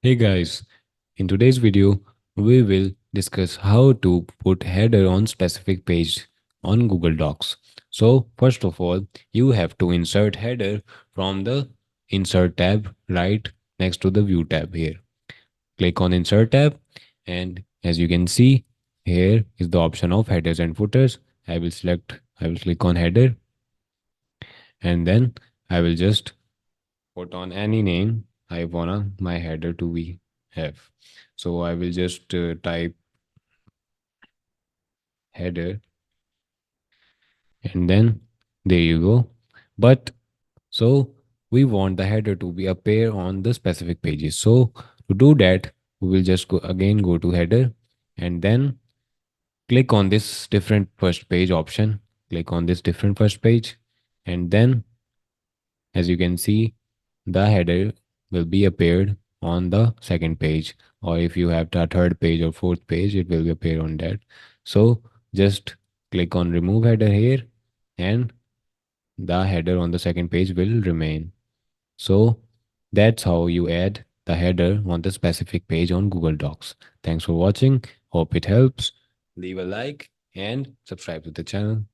Hey guys, in today's video, we will discuss how to put header on specific page on Google Docs. So first of all, you have to insert header from the insert tab right next to the view tab here. Click on insert tab and as you can see, here is the option of headers and footers. I will click on header and then I will just put on any name I wanna my header to be have. So I will just type header and then there you go. But so we want the header to be appear on the specific pages. So to do that, we will just go to header and then click on this different first page option. Click on this different first page and then as you can see the header will be appeared on the second page, or if you have the third page or fourth page it will appear on that. So just click on remove header here and the header on the second page will remain. So that's how you add the header on the specific page on Google Docs. Thanks for watching, hope it helps. Leave a like and subscribe to the channel.